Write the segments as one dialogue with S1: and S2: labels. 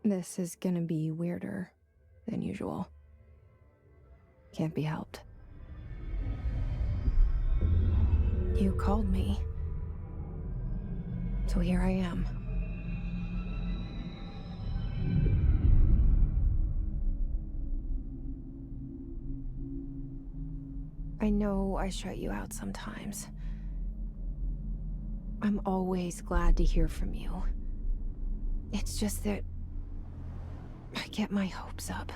S1: This is gonna be weirder than usual. Can't be helped. You called me. So here I am. I know I shut you out sometimes. I'm always glad to hear from you. It's just that I get my hopes up.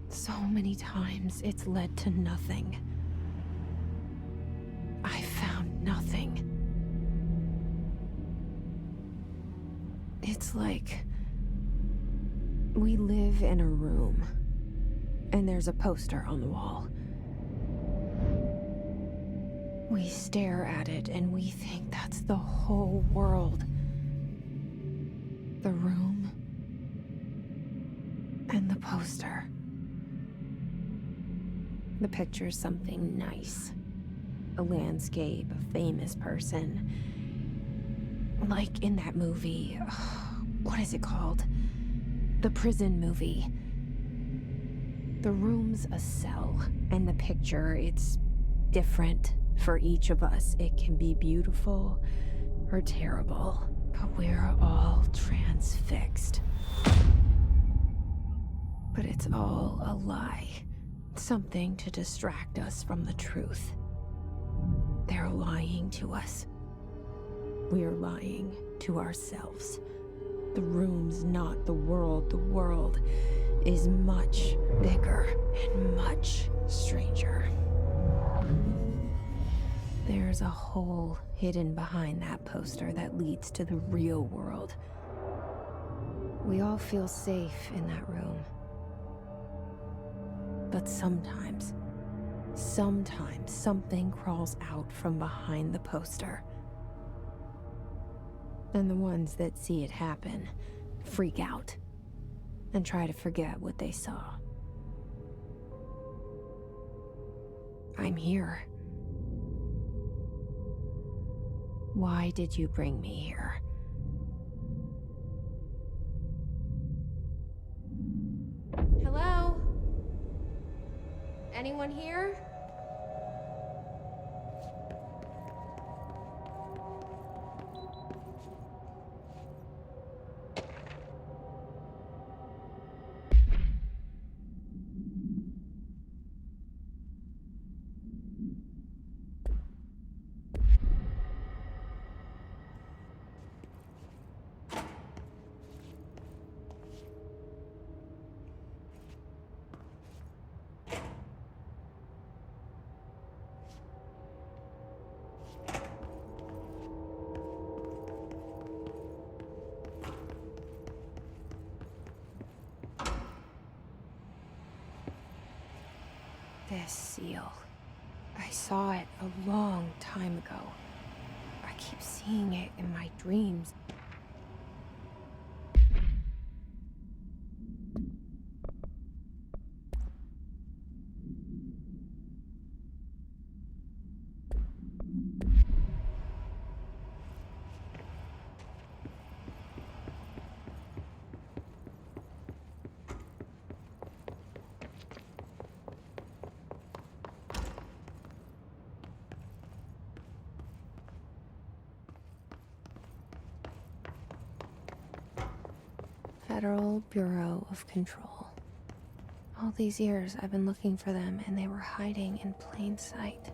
S1: So many times it's led to nothing. I found nothing. It's like we live in a room, and there's a poster on the wall. We stare at it and we think that's the whole world. The room and the poster. The picture's something nice. A landscape, a famous person. Like in that movie, what is it called? The prison movie. The room's a cell, and the picture, it's different for each of us. It can be beautiful or terrible, but we're all transfixed. But it's all a lie. Something to distract us from the truth. They're lying to us. We're lying to ourselves. The room's not the world. The world is much bigger and much stranger. There's a hole hidden behind that poster that leads to the real world. We all feel safe in that room. But sometimes something crawls out from behind the poster. And the ones that see it happen freak out and try to forget what they saw. I'm here. Why did you bring me here? Hello? Anyone here? This seal. I saw it a long time ago. I keep seeing it in my dreams. Federal Bureau of Control. All these years I've been looking for them, and they were hiding in plain sight.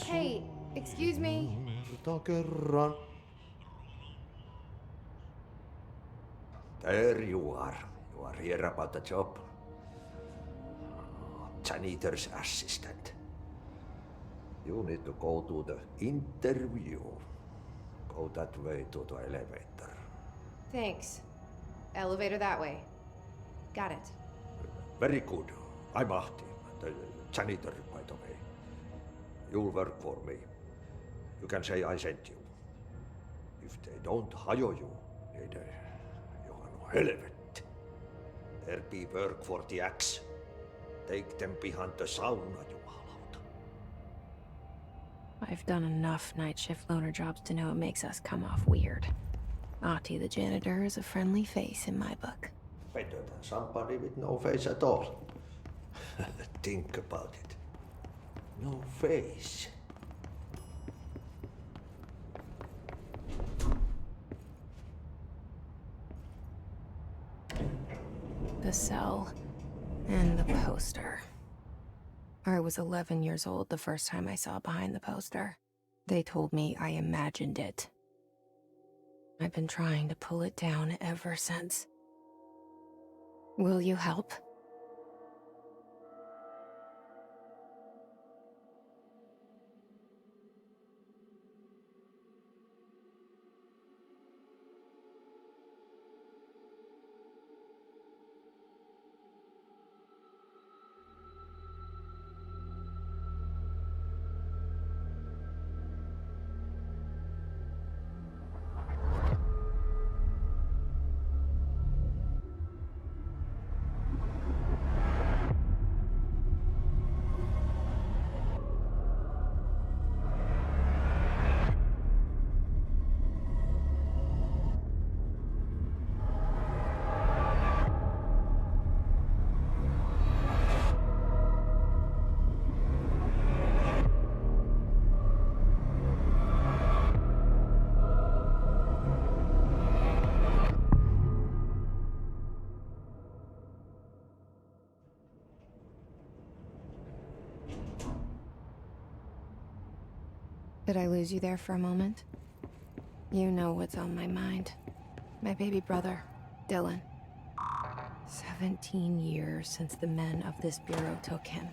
S1: Hey, excuse me.
S2: Kerran. There you are. You are here about the job. Janitor's assistant. You need to go to the interview. Go that way to the elevator.
S1: Thanks. Elevator that way. Got it.
S2: Very good. I'm Ahti, the janitor, by the way. You'll work for me. You can say I sent you. If they don't hire you, niin johan on helvetti. There be work for the axe. Take them behind the sauna, jumalauta.
S1: I've done enough night shift loner jobs to know it makes us come off weird. Ahti the janitor is a friendly face in my book.
S2: Better than somebody with no face at all. Think about it. No face.
S1: The cell. And the poster. I was 11 years old the first time I saw behind the poster. They told me I imagined it. I've been trying to pull it down ever since. Will you help? Did I lose you there for a moment? You know what's on my mind. My baby brother, Dylan. 17 years since the men of this bureau took him.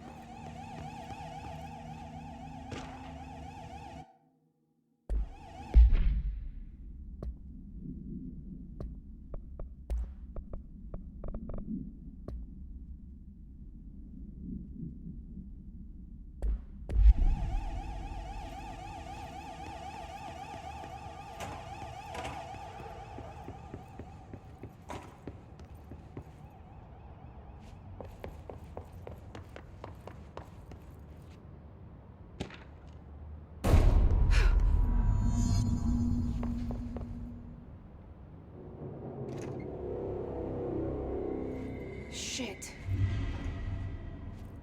S1: Shit.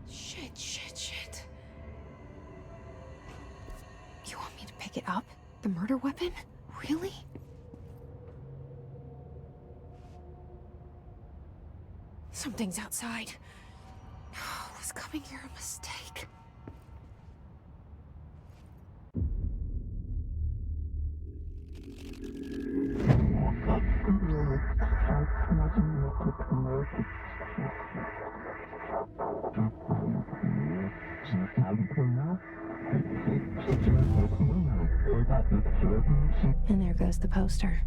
S1: Shit. You want me to pick it up? The murder weapon? Really? Something's outside. Was coming here a mistake? And there goes the poster.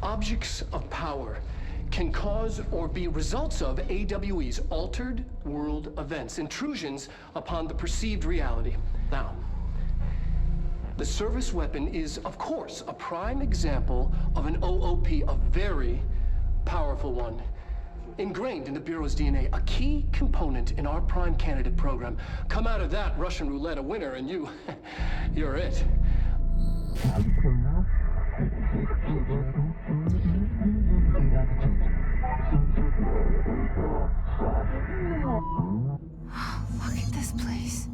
S3: Objects of power can cause or be results of AWE's altered world events, intrusions upon the perceived reality. Now, the service weapon is, of course, a prime example of an OOP, a very powerful one. Ingrained in the Bureau's DNA, a key component in our prime candidate program. Come out of that Russian roulette a winner and you're it.
S1: Look at this place.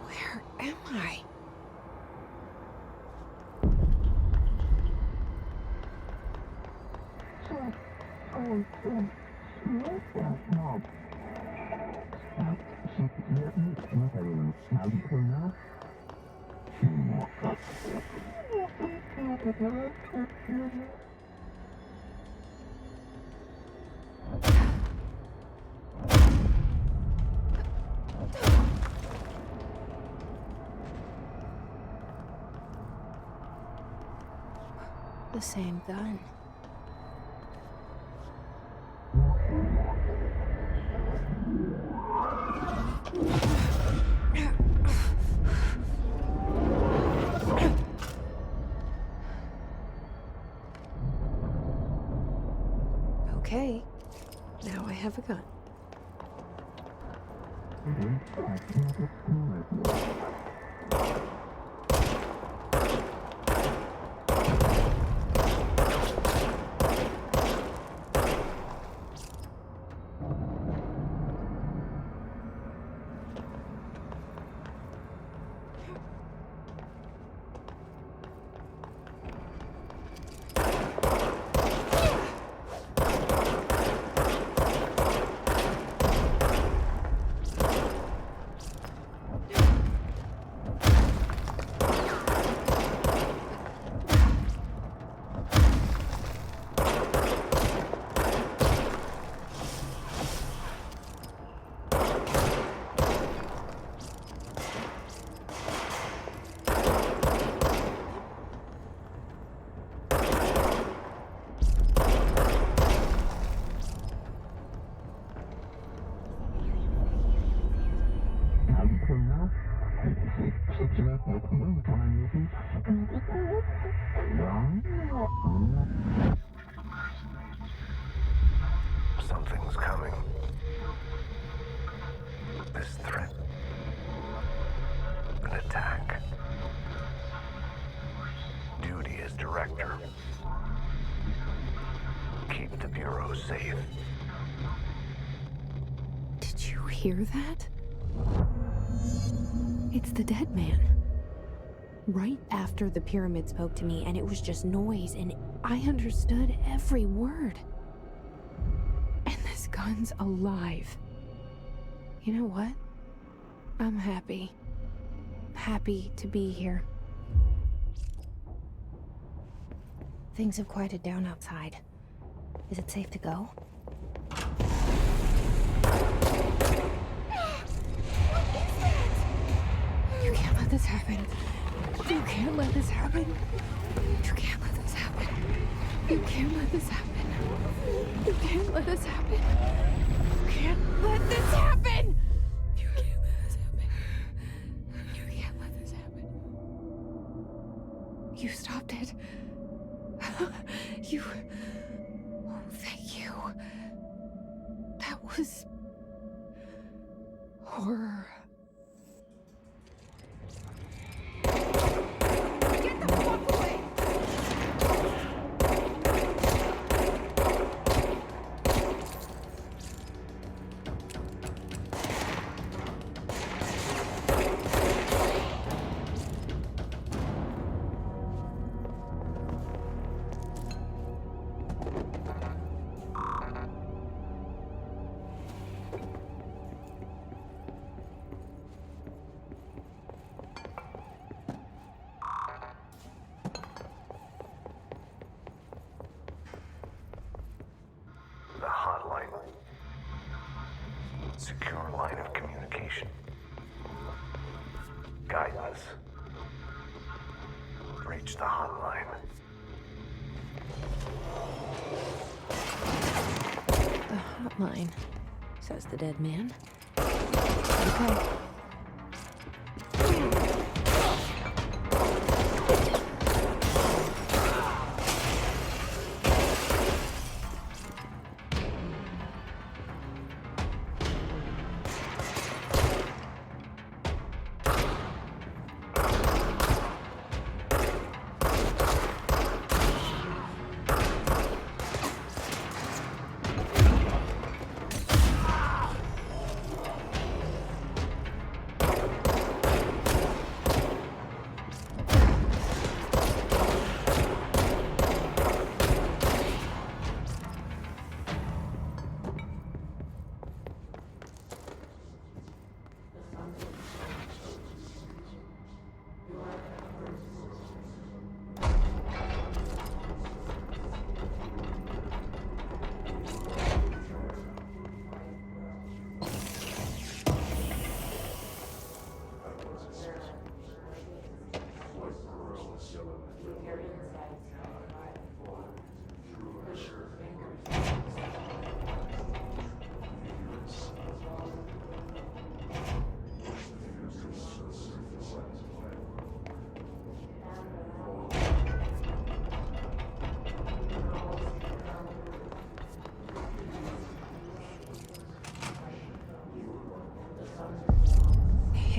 S1: Where am I? The same gun. Okay, now I have a gun.
S4: Something's coming. This threat. An attack. Duty as director. Keep the Bureau safe.
S1: Did you hear that? It's the dead man. Right after the pyramid spoke to me, and it was just noise, and I understood every word. And this gun's alive. You know what? I'm happy. Happy to be here. Things have quieted down outside. Is it safe to go? You can't let this happen. You can't let this happen. You can't let this happen. You can't let this happen. You can't let this happen. You can't let this happen. You can't let this happen. You can't let this happen. You stopped it. You... Oh, thank you. That was... horror. Get the fuck away!
S4: The hotline. Secure line of communication. Guidance. Reach the hotline.
S1: The hotline, says the dead man. Okay.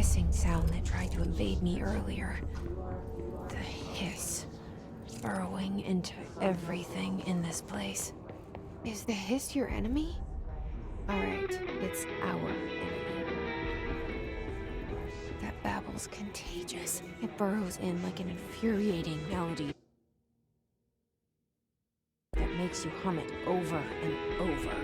S1: hissing sound that tried to invade me earlier. The hiss. Burrowing into everything in this place. Is the hiss your enemy? Alright, it's our enemy. That babble's contagious. It burrows in like an infuriating melody that makes you hum it over and over.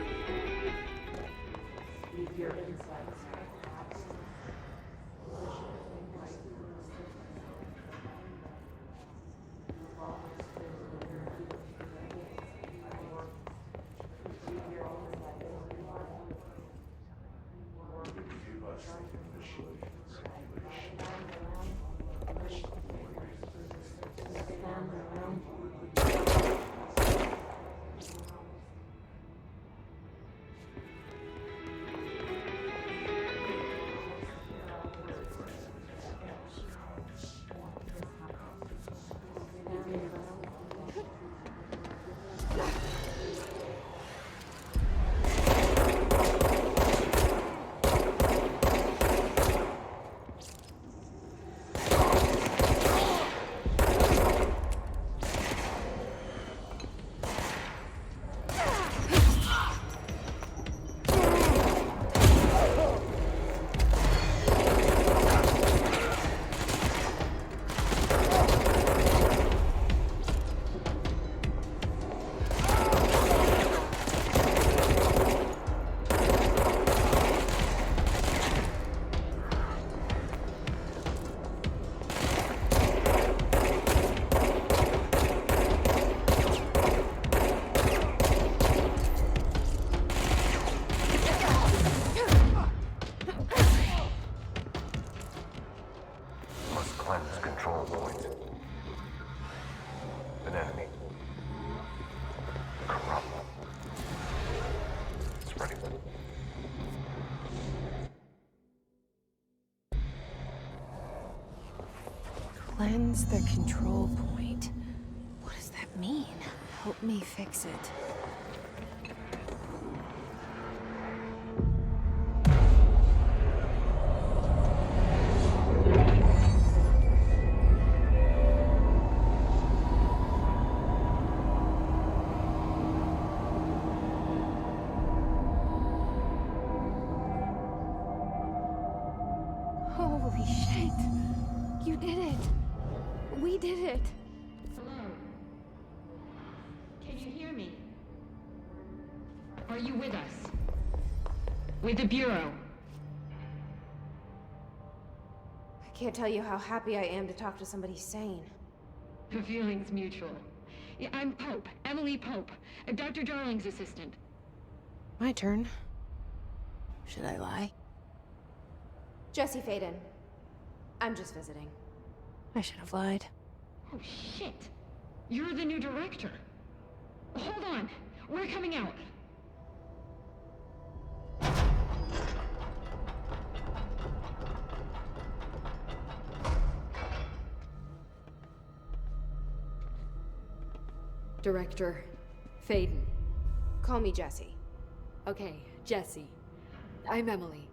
S4: Must cleanse control point. An enemy. Corrupt. Spreading.
S1: Cleanse the control point. What does that mean? Help me fix it. Holy shit! You did it! We did it!
S5: Hello? Can you hear me? Are you with us? With the Bureau?
S1: I can't tell you how happy I am to talk to somebody sane.
S5: The feeling's mutual. Yeah, I'm Pope, Emily Pope, Dr. Darling's assistant.
S1: My turn. Should I lie? Jesse Faden. I'm just visiting. I should have lied.
S5: Oh, shit. You're the new director. Hold on. We're coming out.
S6: Director Faden.
S1: Call me Jesse.
S6: Okay, Jesse. I'm Emily.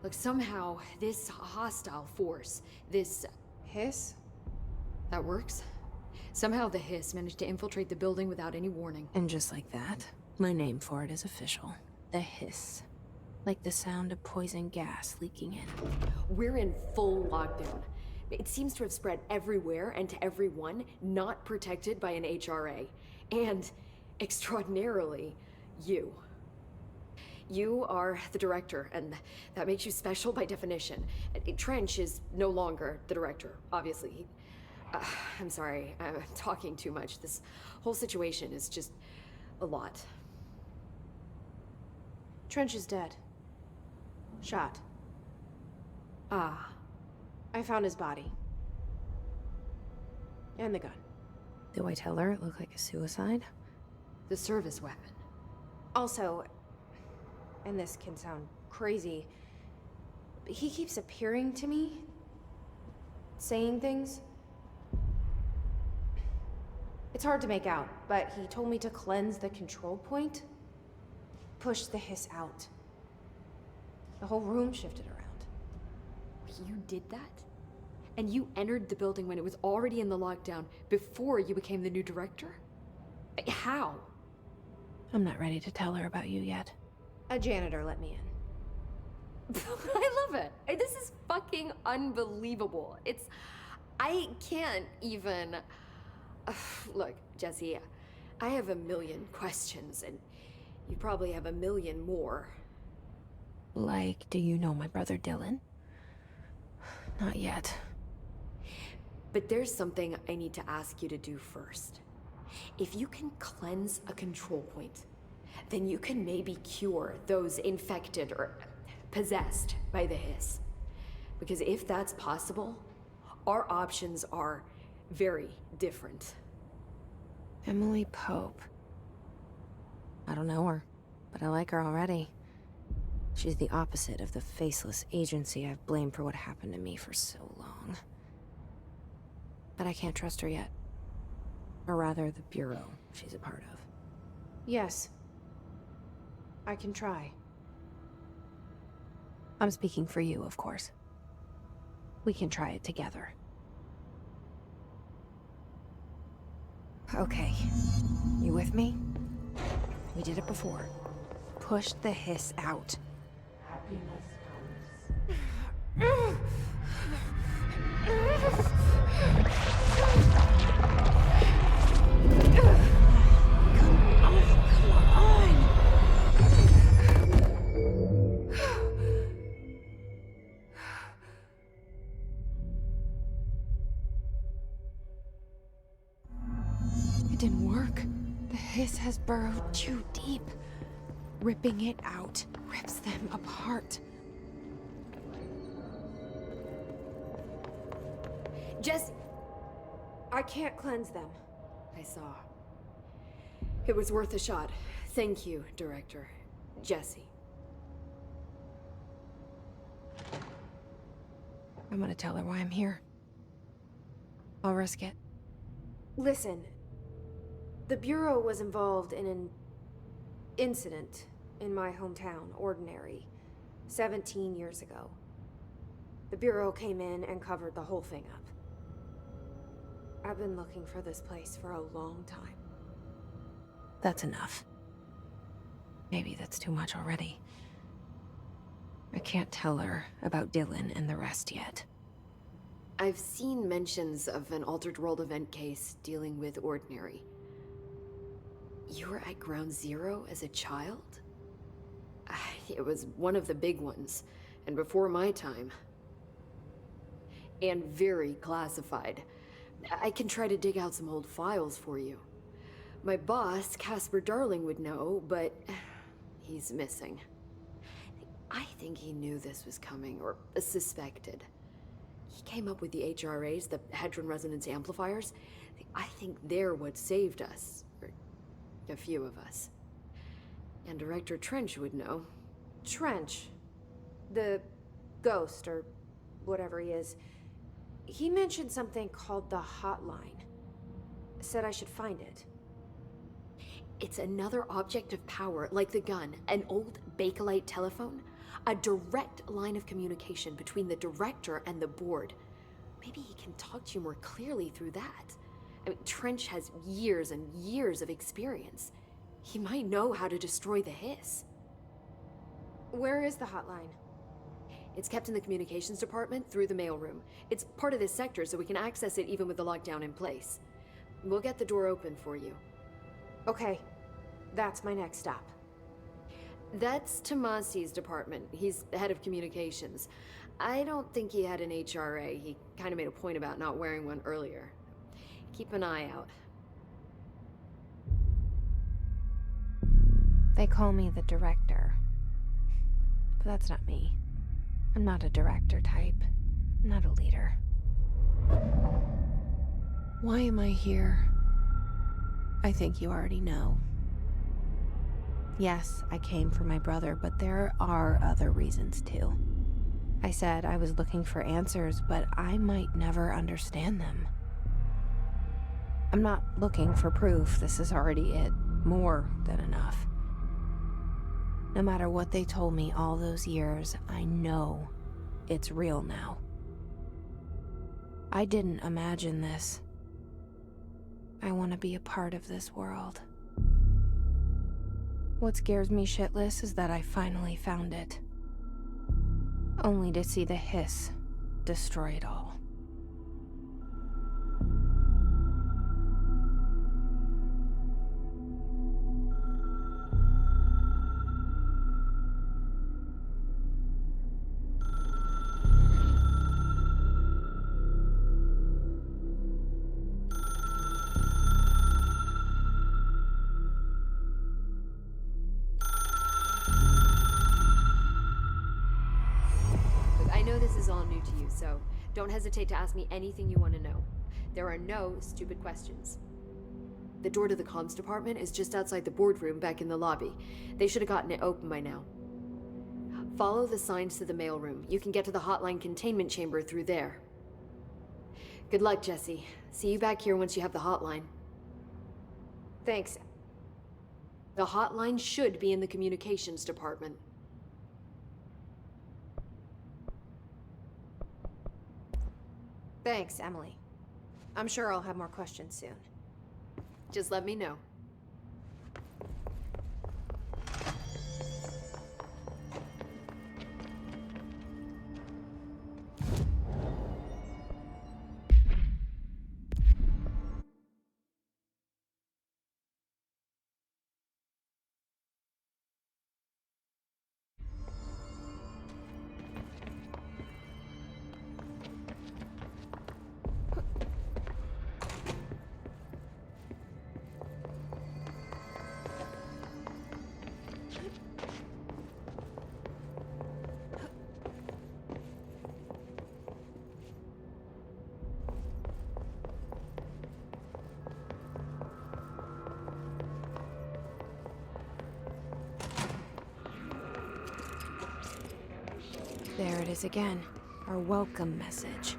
S6: Look, somehow this hostile force, this...
S1: Hiss?
S6: that works? Somehow the hiss managed to infiltrate the building without any warning.
S1: And just like that, my name for it is official. The hiss. Like the sound of poison gas leaking in.
S6: We're in full lockdown. It seems to have spread everywhere and to everyone not protected by an HRA. And, extraordinarily, you. You are the director, and that makes you special by definition. Trench is no longer the director, obviously. I'm sorry, I'm talking too much. This whole situation is just a lot.
S1: Trench is dead. Shot.
S6: Ah.
S1: I found his body. And the gun. Do I tell her it looked like a suicide?
S6: The service weapon.
S1: Also, and this can sound crazy, but he keeps appearing to me, saying things. It's hard to make out, but he told me to cleanse the control point, push the hiss out. The whole room shifted around.
S6: you did that? And you entered the building when it was already in the lockdown before you became the new director? How?
S1: I'm not ready to tell her about you yet. A janitor let me in.
S6: I love it. This is fucking unbelievable. I can't even... Look, Jesse, I have a million questions, and you probably have a million more.
S1: Like, do you know my brother Dylan? Not yet.
S6: But there's something I need to ask you to do first. If you can cleanse a control point, then you can maybe cure those infected or possessed by the hiss. Because if that's possible, our options are very different.
S1: Emily Pope. I don't know her, but I like her already. She's the opposite of the faceless agency I've blamed for what happened to me for so long. But I can't trust her yet. Or rather, the Bureau she's a part of. Yes. I can try. I'm speaking for you, of course. We can try it together. Okay. You with me? We did it before. Push the hiss out. It didn't work. The hiss has burrowed too deep. Ripping it out rips them apart.
S6: Jess!
S1: I can't cleanse them.
S6: I saw. It was worth a shot. Thank you, Director. Jesse.
S1: I'm gonna tell her why I'm here. I'll risk it. Listen. The Bureau was involved in an incident in my hometown, Ordinary, 17 years ago. The Bureau came in and covered the whole thing up. I've been looking for this place for a long time. That's enough. Maybe that's too much already. I can't tell her about Dylan and the rest yet.
S6: I've seen mentions of an Altered World event case dealing with Ordinary. You were at Ground Zero as a child? It was one of the big ones, and before my time. And very classified. I can try to dig out some old files for you. My boss, Casper Darling, would know, but he's missing. I think he knew this was coming, or suspected. He came up with the HRAs, the Hadron Resonance Amplifiers. I think they're what saved us. Or a few of us. And Director Trench would know.
S1: Trench? The ghost, or whatever he is. He mentioned something called the Hotline. Said I should find it.
S6: It's another object of power, like the gun, an old Bakelite telephone. A direct line of communication between the director and the board. Maybe he can talk to you more clearly through that. I mean, Trench has years and years of experience. He might know how to destroy the hiss.
S1: Where is the hotline?
S6: It's kept in the communications department through the mailroom. It's part of this sector, so we can access it even with the lockdown in place. We'll get the door open for you.
S1: Okay, that's my next stop.
S6: That's Tomasi's department. He's the head of communications. I don't think he had an HRA. He kind of made a point about not wearing one earlier. Keep an eye out.
S1: They call me the director. But that's not me. I'm not a director type. I'm not a leader. Why am I here? I think you already know. Yes, I came for my brother, but there are other reasons too. I said I was looking for answers, but I might never understand them. I'm not looking for proof. This is already it. More than enough. No matter what they told me all those years, I know it's real now. I didn't imagine this. I want to be a part of this world. What scares me shitless is that I finally found it. Only to see the hiss destroy it all.
S6: I know this is all new to you, so don't hesitate to ask me anything you want to know. There are no stupid questions. The door to the comms department is just outside the boardroom back in the lobby. They should have gotten it open by now. Follow the signs to the mailroom. You can get to the hotline containment chamber through there. Good luck, Jesse. See you back here once you have the hotline.
S1: Thanks.
S6: The hotline should be in the communications department.
S1: Thanks, Emily. I'm sure I'll have more questions soon.
S6: Just let me know.
S1: There it is again. Our welcome message.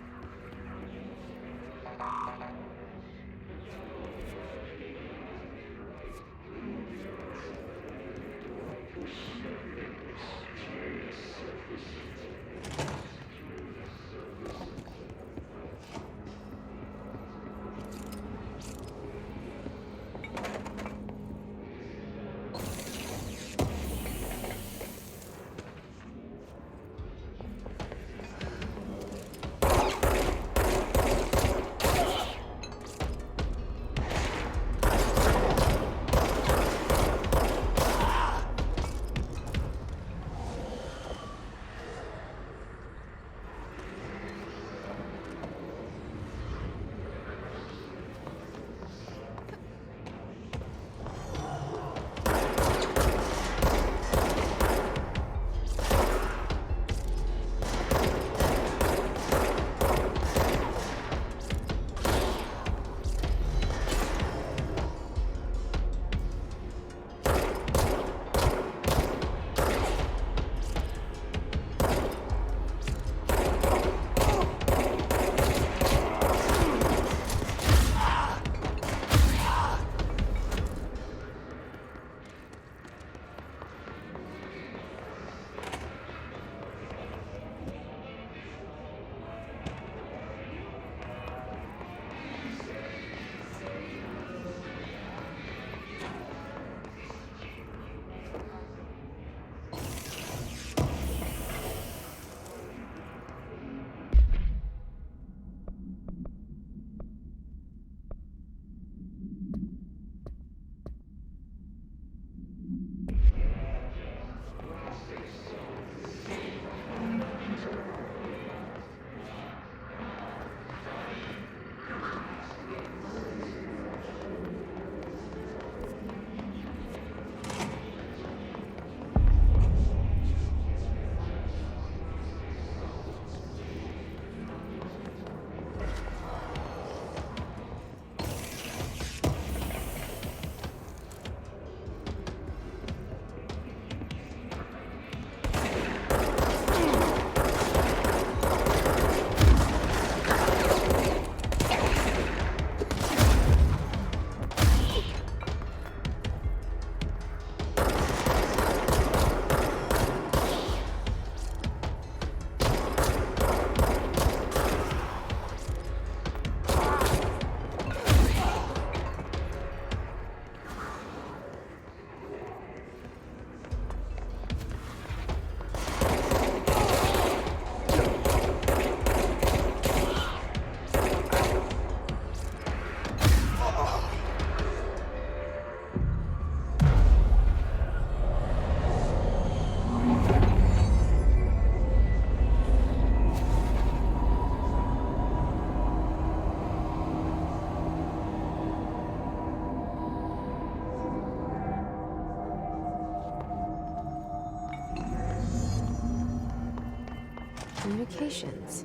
S1: Communications.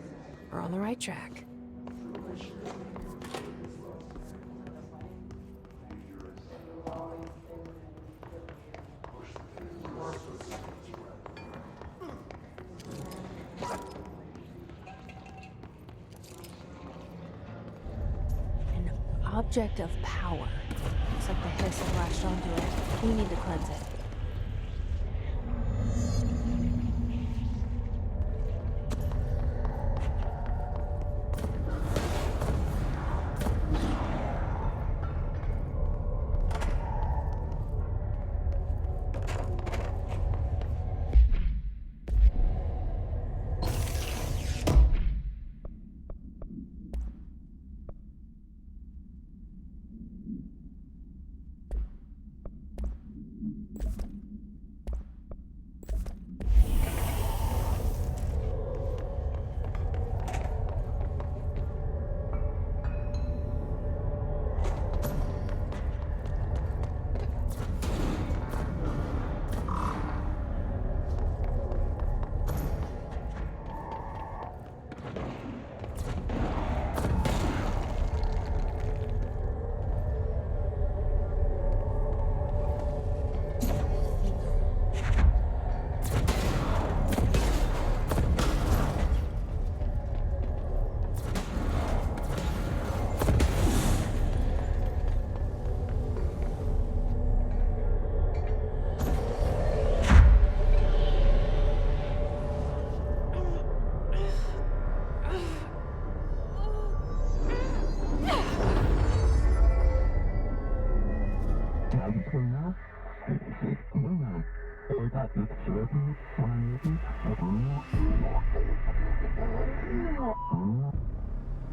S1: We're on the right track. An object of power. Looks like the hiss has latched onto it. We need to cleanse it.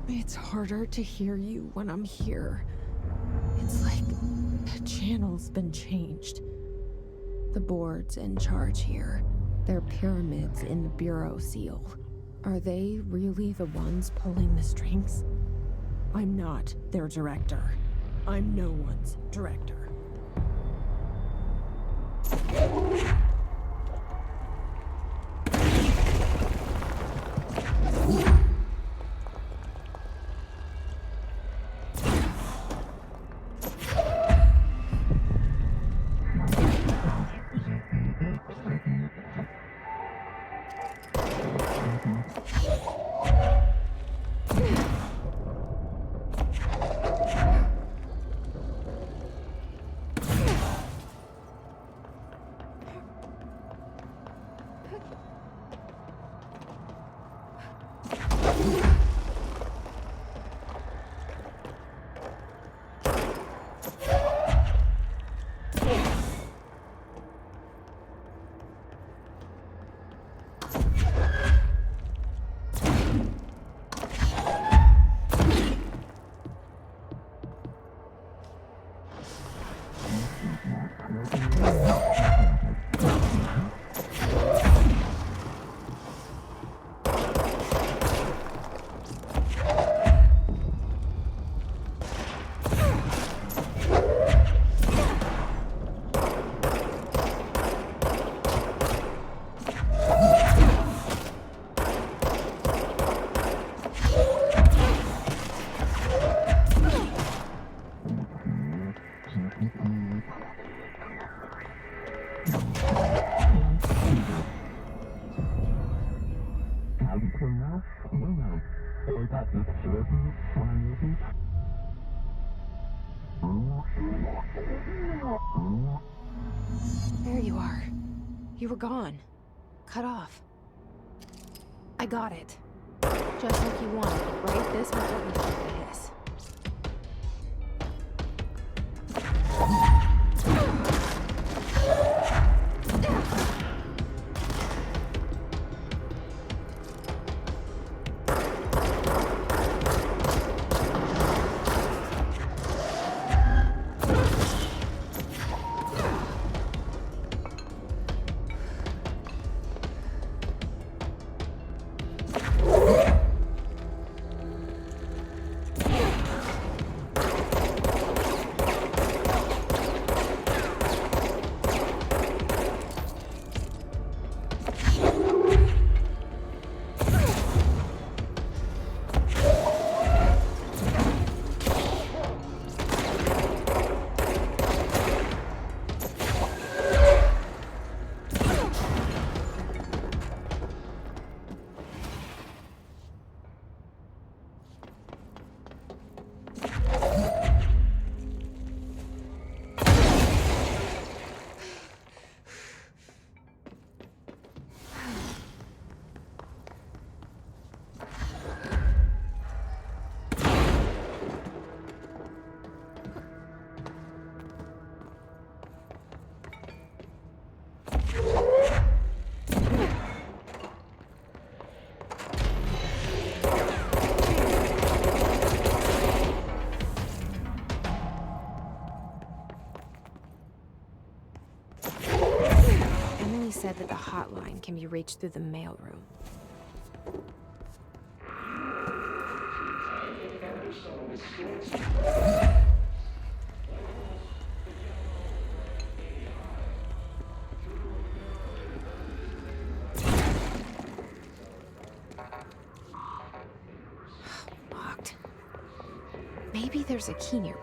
S1: It's harder to hear you when I'm here. It's like the channel's been changed. The board's in charge here. They're pyramids in the Bureau seal. Are they really the ones pulling the strings? I'm not their director. I'm no one's director. There you are. You were gone. Cut off. I got it. Just like you wanted, right? This was what we thought the hiss. said that the hotline can be reached through the mailroom. Locked. Maybe there's a key nearby.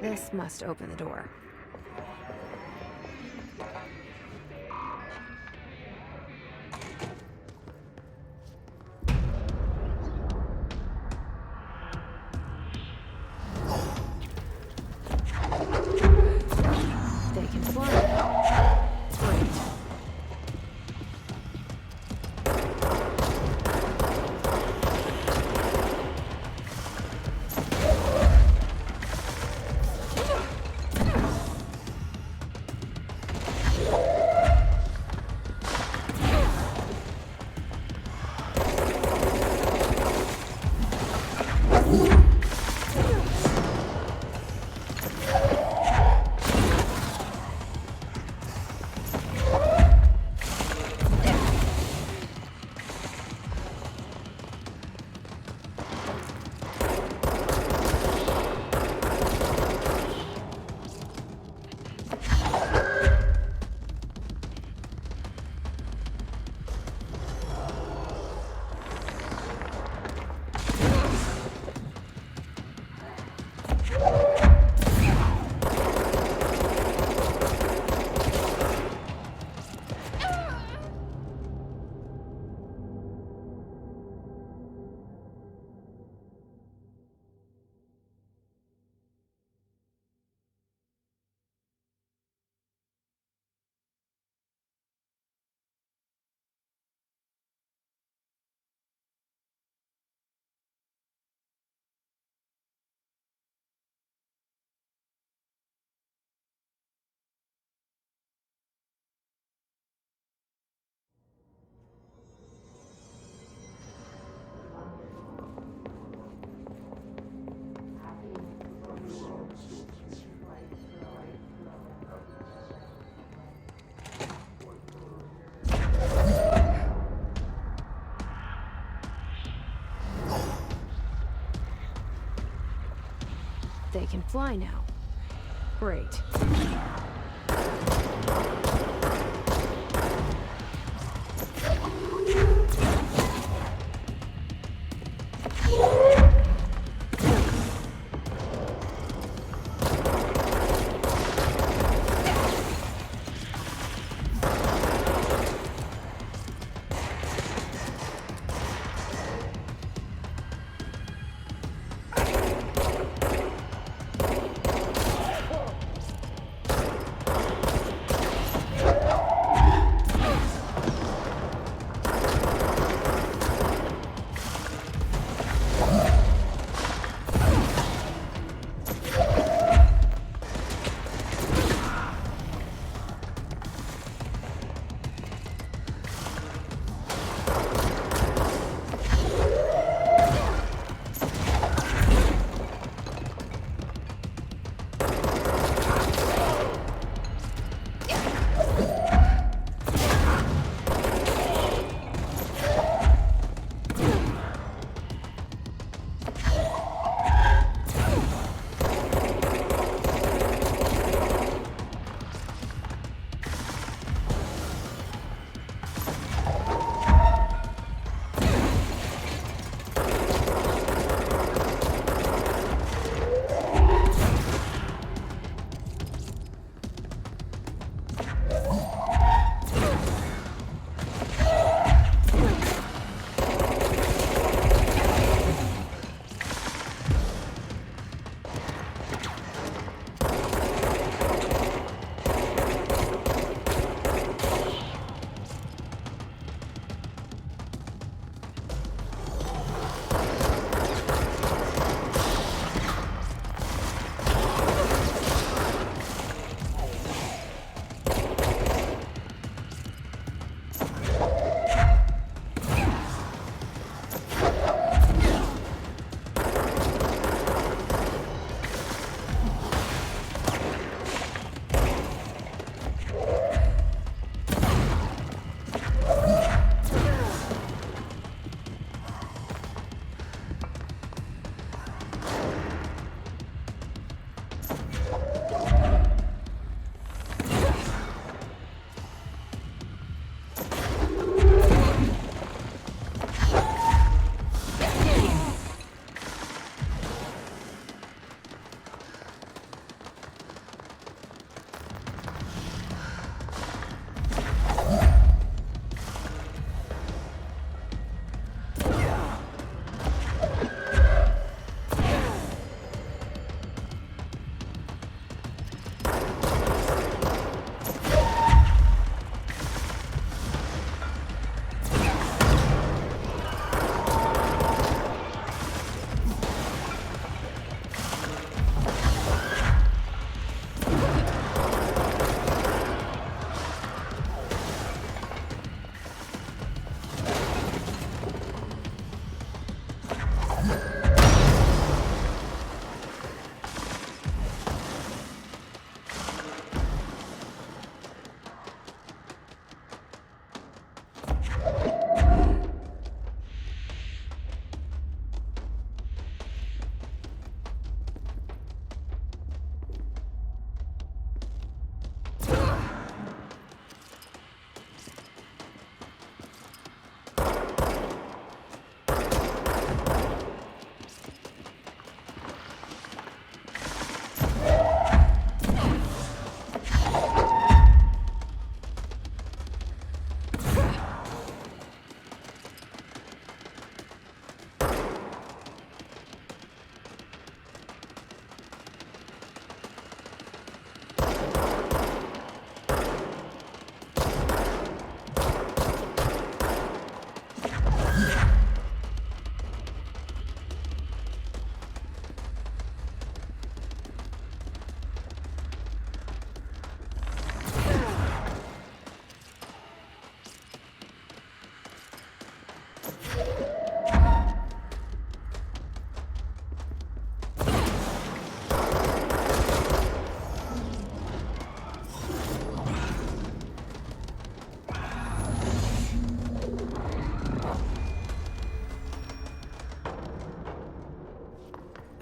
S1: This must open the door. They can fly. Great. They can fly now. Great.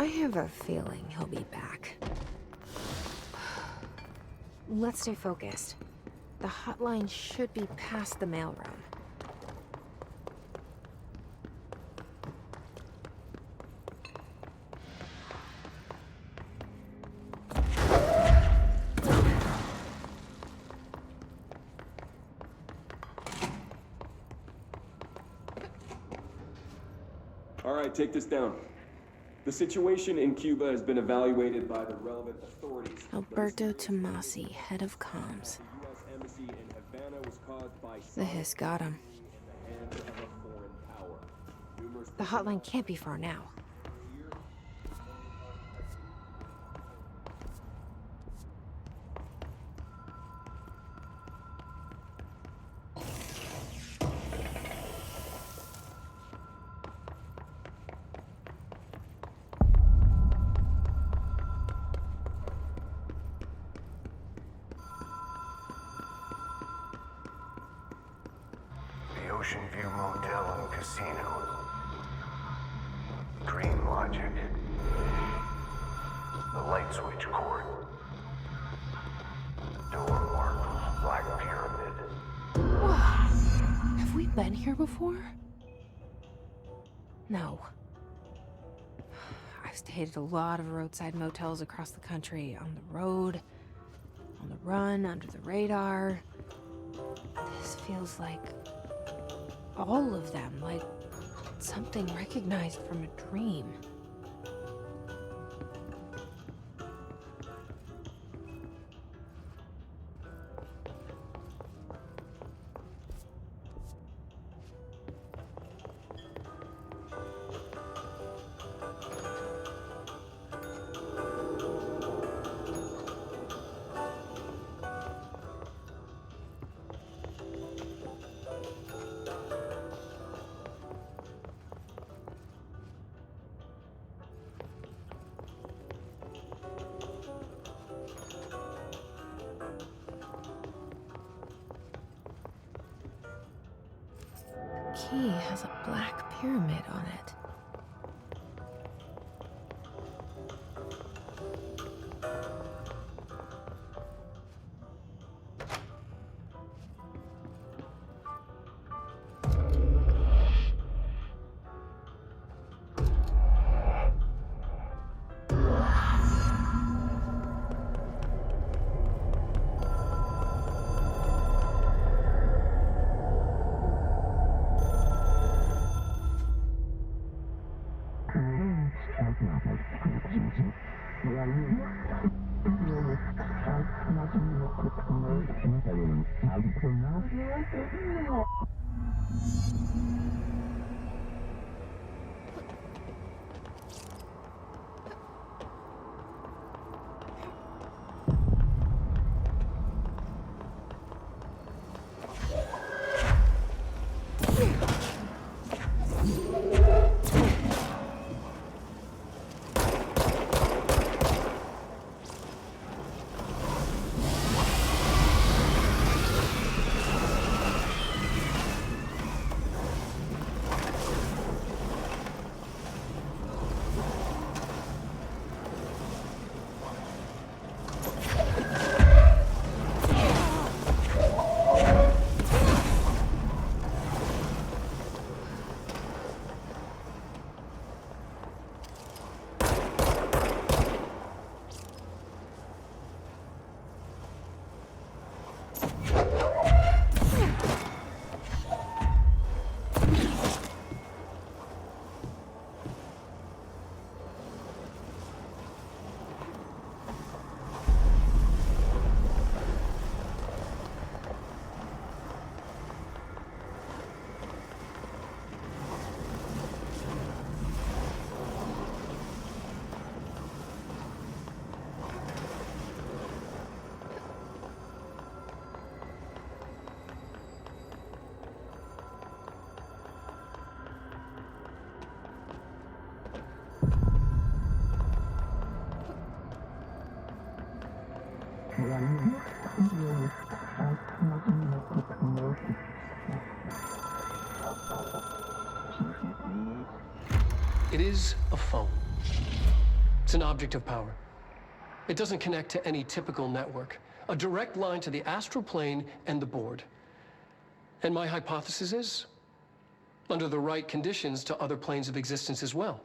S1: I have a feeling he'll be back. Let's stay focused. The hotline should be past the mailroom.
S7: All right, take this down. The situation in Cuba has been evaluated by the relevant authorities.
S1: Alberto Tomasi, head of comms.
S7: The U.S. Embassy in Havana was caused by
S1: The hiss got him.
S7: in the hands of a foreign power. Numerous
S1: The hotline can't be far now.
S4: The Ocean View Motel and Casino. Dream Logic. The light switch cord. Door marked Black Pyramid.
S1: Whoa. Have we been here before? No. I've stayed at a lot of roadside motels across the country, on the road, on the run, under the radar. This feels like all of them, like something recognized from a dream. Key has a black pyramid on it.
S3: It is a phone. It's an object of power. It doesn't connect to any typical network. A direct line to the astral plane and the board. And my hypothesis is, under the right conditions, to other planes of existence as well.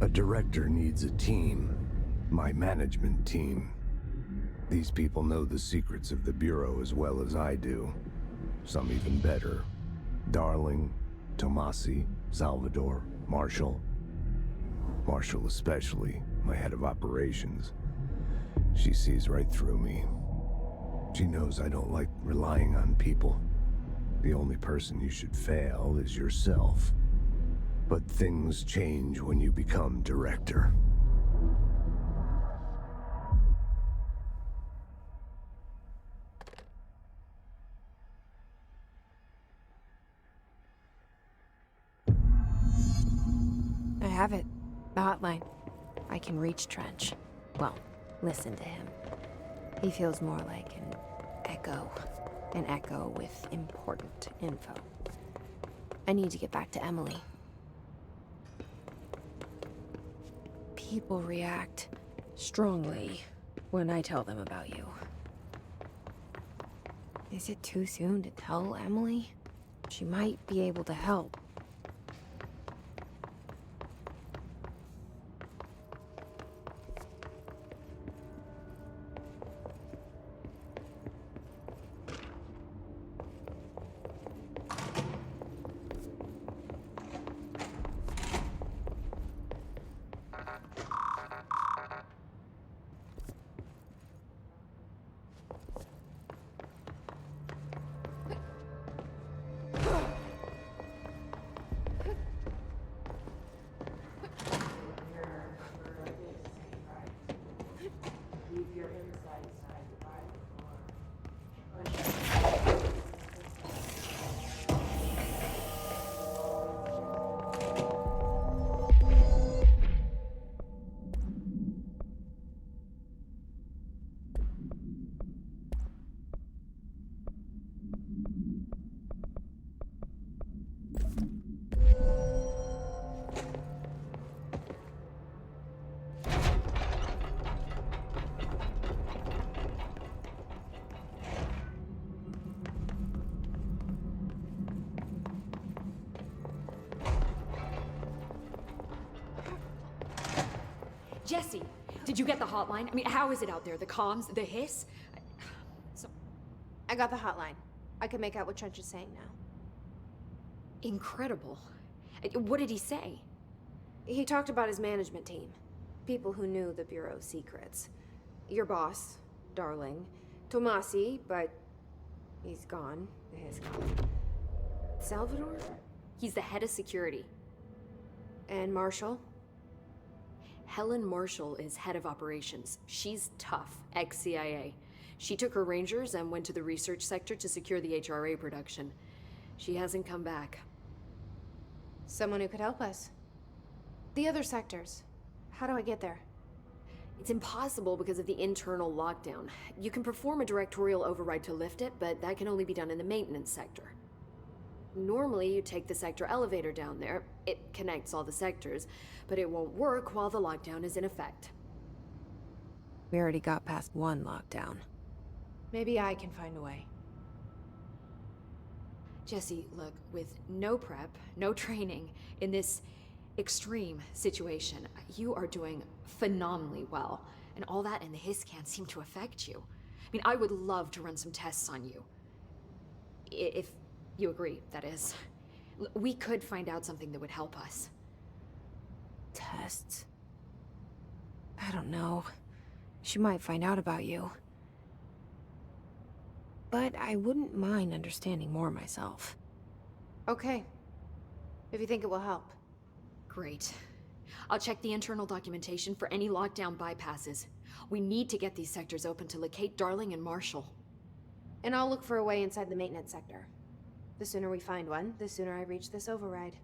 S8: A director needs a team. My management team. These people know the secrets of the Bureau as well as I do. Some even better. Darling, Tomasi, Salvador, Marshall. Marshall especially, my head of operations. She sees right through me. She knows I don't like relying on people. The only person you should fail is yourself. But things change when you become director.
S1: I have it. The hotline. I can reach Trench. Well, listen to him. He feels more like an echo. An echo with important info. I need to get back to Emily. People react strongly when I tell them about you. Is it too soon to tell Emily? She might be able to help.
S6: Jesse, did you get the hotline? I mean, how is it out there? The comms, the hiss?
S1: I got the hotline. I can make out what Trench is saying now.
S6: Incredible. What did he say?
S1: He talked about his management team. People who knew the Bureau's secrets. Your boss, Darling. Tomasi, but he's gone. His gone. Salvador?
S6: He's the head of security.
S1: And Marshall?
S6: Helen Marshall is head of operations. She's tough, ex-CIA. She took her Rangers and went to the research sector to secure the HRA production. She hasn't come back.
S1: Someone who could help us. The other sectors. How do I get there?
S6: It's impossible because of the internal lockdown. You can perform a directorial override to lift it, but that can only be done in the maintenance sector. Normally, you take the sector elevator down there. It connects all the sectors, but it won't work while the lockdown is in effect.
S1: We already got past one lockdown. Maybe I can find a way.
S6: Jesse, look, with no prep, no training, in this extreme situation, you are doing phenomenally well. And all that and the hiss can't seem to affect you. I mean, I would love to run some tests on you. If you agree, that is. We could find out something that would help us.
S1: Tests? I don't know. She might find out about you. But I wouldn't mind understanding more myself. Okay. If you think it will help.
S6: Great. I'll check the internal documentation for any lockdown bypasses. We need to get these sectors open to locate Darling and Marshall.
S1: And I'll look for a way inside the maintenance sector. The sooner we find one, the sooner I reach this override.